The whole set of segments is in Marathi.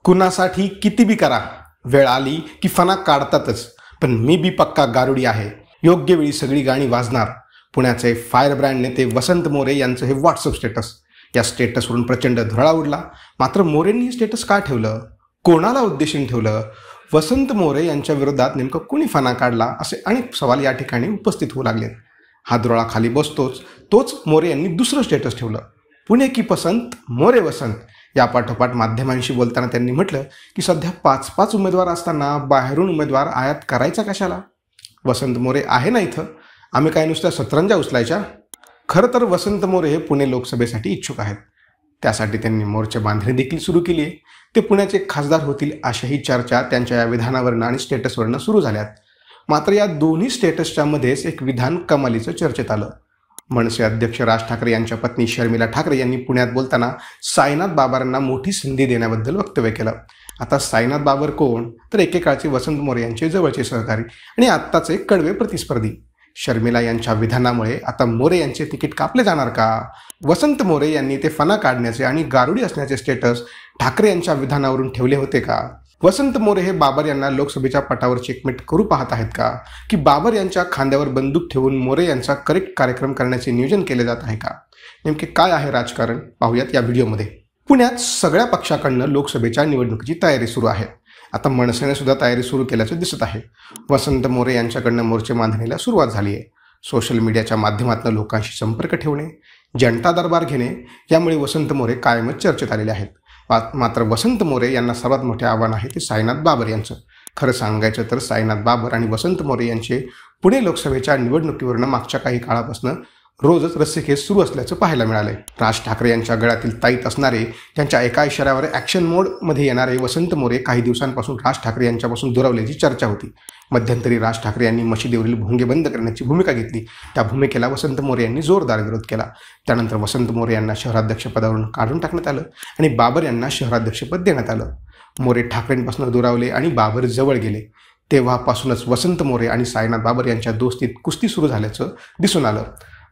कुणासाठी किती बी करा, वेळ आली की फणा काढतातच. पण मी बी पक्का गारुडी आहे. योग्य वेळी सगळी गाणी वाजणार. पुण्याचे फायर ब्रँड नेते वसंत मोरे यांचं हे व्हॉट्सअप स्टेटस. या स्टेटसवरून प्रचंड धुरळा उडला. मात्र मोरेंनी स्टेटस का ठेवलं, कोणाला उद्देशून ठेवलं, वसंत मोरे यांच्या विरोधात नेमकं कुणी फणा काढला, असे अनेक सवाल या ठिकाणी उपस्थित होऊ लागलेत. हा धुरळा खाली बसतोच तोच मोरे यांनी दुसरं स्टेटस ठेवलं. पुणे की पसंत, मोरे वसंत. या पाठोपाठ माध्यमांशी बोलताना त्यांनी म्हटलं की सध्या 5-5 उमेदवार असताना बाहेरून उमेदवार आयात करायचा कशाला? वसंत मोरे आहे ना इथं, आम्ही काय नुसत्या सतरंजा उचलायच्या? खरं तर वसंत मोरे हे पुणे लोकसभेसाठी इच्छुक आहेत. त्यासाठी त्यांनी मोर्चे बांधणी देखील सुरू केली आहे. ते पुण्याचे खासदार होतील अशाही चर्चा त्यांच्या या विधानावरनं आणि स्टेटसवरनं सुरू झाल्यात. मात्र या दोन्ही स्टेटसच्या मध्येच एक विधान कमालीचं चर्चेत आलं. मनसे अध्यक्ष राज ठाकरे यांच्या पत्नी शर्मिला ठाकरे यांनी पुण्यात बोलताना साईनाथ बाबरांना मोठी संधी देण्याबद्दल वक्तव्य केलं. आता साईनाथ बाबर कोण, तर एकेकाळचे वसंत मोरे यांचे जवळचे सहकारी आणि आत्ताचे कडवे प्रतिस्पर्धी. शर्मिला यांच्या विधानामुळे आता मोरे यांचे तिकीट कापले जाणार का? वसंत मोरे यांनी ते फणा काढण्याचे आणि गारुडी असण्याचे स्टेटस ठाकरे यांच्या विधानावरून ठेवले होते का? वसंत मोरे हे बाबर यांना लोकसभेच्या पटावर चेकमेट करू पाहत आहेत का? की बाबर यांच्या खांद्यावर बंदूक ठेवून मोरे यांचा करेक्ट कार्यक्रम करण्याचे नियोजन केले जात आहे का? नेमके काय आहे राजकारण, पाहूयात या व्हिडिओमध्ये. पुण्यात सगळ्या पक्षाकडनं लोकसभेच्या निवडणुकीची तयारी सुरू आहे. आता मनसेने सुद्धा तयारी सुरू केल्याचे दिसत आहे. वसंत मोरे यांच्याकडनं मोर्चे बांधणीला सुरुवात झाली आहे. सोशल मीडियाच्या माध्यमातून लोकांशी संपर्क ठेवणे, जनता दरबार घेणे, यामुळे वसंत मोरे कायमच चर्चेत आलेले आहेत. मात्र वसंत मोरे यांना सर्वात मोठे आव्हान आहे ते साईनाथ बाबर यांचं. खरं सांगायचं तर साईनाथ बाबर आणि वसंत मोरे यांचे पुणे लोकसभेच्या निवडणुकीवरनं मागच्या काही काळापासून रोजच रस्सीखेच सुरू असल्याचं पाहायला मिळालंय. राज ठाकरे यांच्या गळ्यातील ताईत असणारे, त्यांच्या एका इशाऱ्यावर ॲक्शन मोडमध्ये येणारे वसंत मोरे काही दिवसांपासून राज ठाकरे यांच्यापासून दुरावल्याची चर्चा होती. मध्यंतरी राज ठाकरे यांनी मशिदीवरील भोंगे बंद करण्याची भूमिका घेतली. त्या भूमिकेला वसंत मोरे यांनी जोरदार विरोध केला. त्यानंतर वसंत मोरे यांना शहराध्यक्षपदावरून काढून टाकण्यात आलं आणि बाबर यांना शहराध्यक्षपद देण्यात आलं. मोरे ठाकरेंपासून दुरावले आणि बाबर जवळ गेले. तेव्हापासूनच वसंत मोरे आणि साईनाथ बाबर यांच्या दोस्तीत कुस्ती सुरू झाल्याचं दिसून आलं.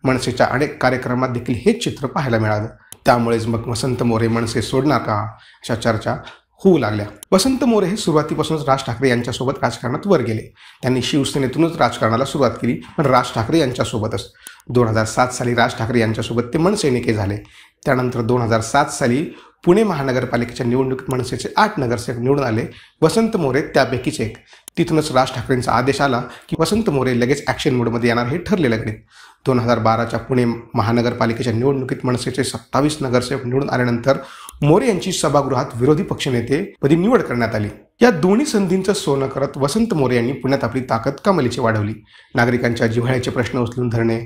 मनसेच्या अनेक कार्यक्रमात देखील हेच चित्र पाहायला मिळालं. त्यामुळेच मग वसंत मोरे मनसे सोडणार का, अशा चर्चा होऊ लागल्या. वसंत मोरे हे सुरुवातीपासूनच राज ठाकरे यांच्यासोबत राजकारणात वर गेले. त्यांनी शिवसेनेतूनच राजकारणाला सुरुवात केली, पण राज ठाकरे यांच्यासोबतच. 2007 साली राज ठाकरे यांच्यासोबत ते मनसेनिके झाले. त्यानंतर 2007 साली पुणे महानगरपालिकेच्या निवडणुकीत मनसेचे 8 नगरसेवक निवडून आले. वसंत मोरे त्यापैकीच एक. तिथूनच राज ठाकरेंचा आदेश आला की वसंत मोरे लगेच ॲक्शन मोडमध्ये येणार हे ठरलेलं गणित. 2012च्या पुणे महानगरपालिकेच्या निवडणुकीत मनसेचे 27 नगरसेवक निवडून आल्यानंतर मोरे यांची सभागृहात विरोधी पक्षनेतेपदी निवड करण्यात आली. या दोन्ही संधींचं सोनं करत वसंत मोरे यांनी पुण्यात आपली ताकद कमालीची वाढवली. नागरिकांच्या जिव्हाळ्याचे प्रश्न उचलून धरणे,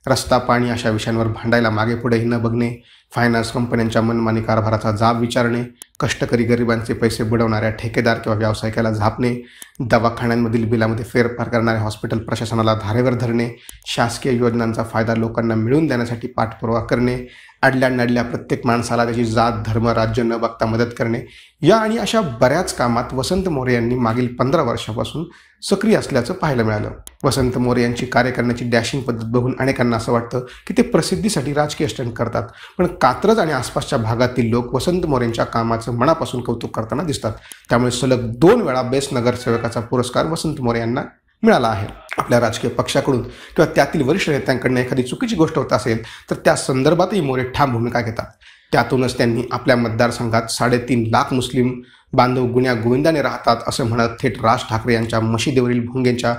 रस्ता, पाणी अशा विषयांवर भांडायला मागे पुढेही न बघणे, फायनान्स कंपन्यांच्या मनमानी कारभाराचा जाब विचारणे, कष्टकरी गरिबांचे पैसे बुडवणाऱ्या ठेकेदार किंवा व्यावसायिकाला झापणे, दवाखान्यांमधील बिलामध्ये फेरफार करणाऱ्या हॉस्पिटल प्रशासनाला धारेवर धरणे, शासकीय योजनांचा फायदा लोकांना मिळवून देण्यासाठी पाठपुरावा करणे, अडल्या नडल्या प्रत्येक माणसाला त्याची जात, धर्म, राज्य न बघता मदत करणे, या आणि अशा बऱ्याच कामात वसंत मोरे यांनी मागील 15 वर्षापासून सक्रिय असल्याचं पाहायला मिळालं. वसंत मोरे यांची कार्य करण्याची डॅशिंग पद्धत बघून अनेकांना असं वाटतं की ते प्रसिद्धीसाठी राजकीय स्टंट करतात. पण कात्रज आणि आसपासच्या भागातील लोक वसंत मोरेंच्या कामाचं मनापासून कौतुक करताना दिसतात. त्यामुळे सलग 2 वेळा बेस्ट नगरसेवकाचा पुरस्कार वसंत मोरे यांना मिळाला आहे. आपल्या राजकीय पक्षाकडून किंवा त्यातील वरिष्ठ नेत्यांकडून एखादी चुकीची गोष्ट होत असेल तर त्या संदर्भातही मोरे ठाम भूमिका घेतात. त्यातूनच त्यांनी आपल्या मतदारसंघात 3.5 लाख मुस्लिम बांधव गुण्या गोविंदाने राहतात असं म्हणत थेट राज ठाकरे यांच्या मशिदीवरील भोंगेंच्या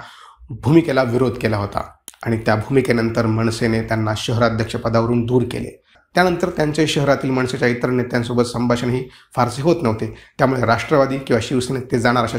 भूमिकेला विरोध केला होता आणि त्या भूमिकेनंतर मनसेने त्यांना शहराध्यक्षपदावरून दूर केले. त्यानंतर त्यांचे शहरातील मनसेच्या इतर नेत्यांसोबत संभाषणही फारसे होत नव्हते. त्यामुळे राष्ट्रवादी किंवा शिवसेनेत ते जाणार अशा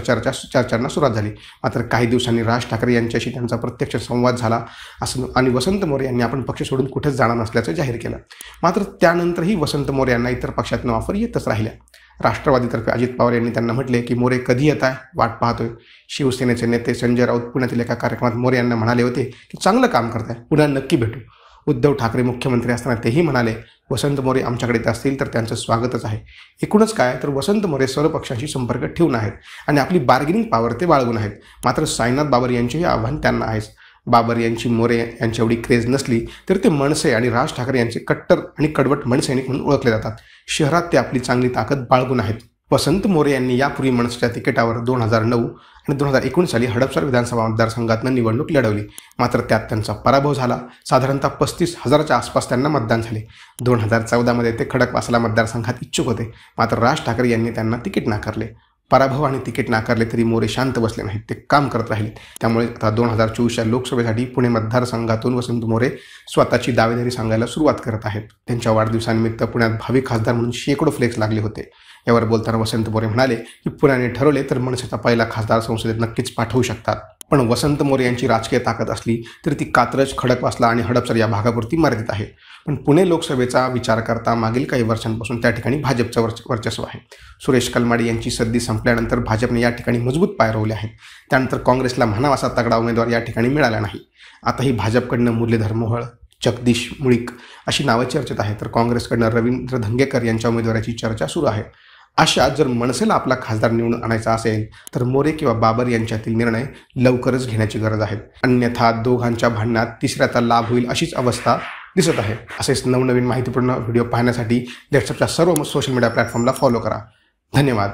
चर्चांना सुरुवात झाली. मात्र काही दिवसांनी राज ठाकरे यांच्याशी त्यांचा प्रत्यक्ष संवाद झाला असं आणि वसंत मोरे यांनी आपण पक्ष सोडून कुठेच जाणार नसल्याचं जाहीर केलं. मात्र त्यानंतरही वसंत मोरे यांना इतर पक्षातून ऑफर येतच राहिल्या. राष्ट्रवादीतर्फे अजित पवार यांनी त्यांना म्हटले की मोरे कधी येत आहे, वाट पाहतोय. शिवसेनेचे नेते संजय राऊत पुण्यातील एका कार्यक्रमात मोरे यांना म्हणाले होते की चांगलं काम करताय, पुन्हा नक्की भेटू. उद्धव ठाकरे मुख्यमंत्री असताना तेही म्हणाले वसंत मोरे आमच्याकडे येत असतील तर त्यांचं स्वागतच आहे. एकूणच काय तर वसंत मोरे सर्व पक्षांशी संपर्क ठेवून आहेत आणि आपली बार्गेनिंग पॉवर ते बाळगून आहेत. मात्र साईनाथ बाबर यांचेही आव्हान त्यांना आहेच. बाबर यांची मोरे यांची एवढी क्रेज नसली तर ते मनसे आणि राज ठाकरे यांचे कट्टर आणि कडवट मनसैनिक म्हणून ओळखले जातात. शहरात ते आपली चांगली ताकद बाळगून आहेत. वसंत मोरे यांनी यापूर्वी मनसेच्या तिकिटावर 2009 आणि 2019 साली हडपसर विधानसभा मतदारसंघातून निवडणूक लढवली, मात्र त्यात त्यांचा पराभव झाला. साधारणतः 35,000च्या आसपास त्यांना मतदान झाले. 2014 ते खडकवासला मतदारसंघात इच्छुक होते, मात्र राज ठाकरे यांनी त्यांना तिकीट नाकारले. पराभव आणि तिकीट नाकारले तरी मोरे शांत बसले नाहीत, ते काम करत राहिले. त्यामुळे आता 2024च्या लोकसभेसाठी पुणे मतदारसंघातून वसंत मोरे स्वतःची दावेदारी सांगायला सुरुवात करत आहेत. त्यांच्या वाढदिवसानिमित्त पुण्यात भावी खासदार म्हणून शेकडो फ्लेक्स लागले होते. यावर बोलताना वसंत मोरे म्हणाले की पुण्याने ठरवले तर मनसेचा पहिला खासदार संसदेत नक्कीच पाठवू शकतात. पण वसंत मोरे यांची राजकीय ताकद असली तरी ती कात्रज, खडकवासला आणि हडपसर या भागापुरती मर्यादित आहे. पण पुणे लोकसभेचा विचार करता मागील काही वर्षांपासून त्या ठिकाणी भाजपचं वर्चस्व आहे. सुरेश कलमाडी यांची सद्दी संपल्यानंतर भाजपने या ठिकाणी मजबूत पाय रोवले आहेत. त्यानंतर काँग्रेसला म्हणावा असा तगडा उमेदवार या ठिकाणी मिळाला नाही. आताही भाजपकडनं मुरलीधर मोहोळ, जगदीश मुळीक अशी नावं चर्चेत आहेत, तर काँग्रेसकडनं रवींद्र धंगेकर यांच्या उमेदवाराची चर्चा सुरू आहे. अशा जर मनसेला आपला खासदार निवडून आणायचा असेल तर मोरे किंवा बाबर यांच्यातील निर्णय लवकरच घेण्याची गरज आहे. अन्यथा दोघांच्या भांडणात तिसऱ्याचा लाभ होईल अशीच अवस्था दिसत आहे. असेच नवनवीन माहितीपूर्ण व्हिडिओ पाहण्यासाठी लेट्सअपच्या सर्व सोशल मीडिया प्लॅटफॉर्मला फॉलो करा. धन्यवाद.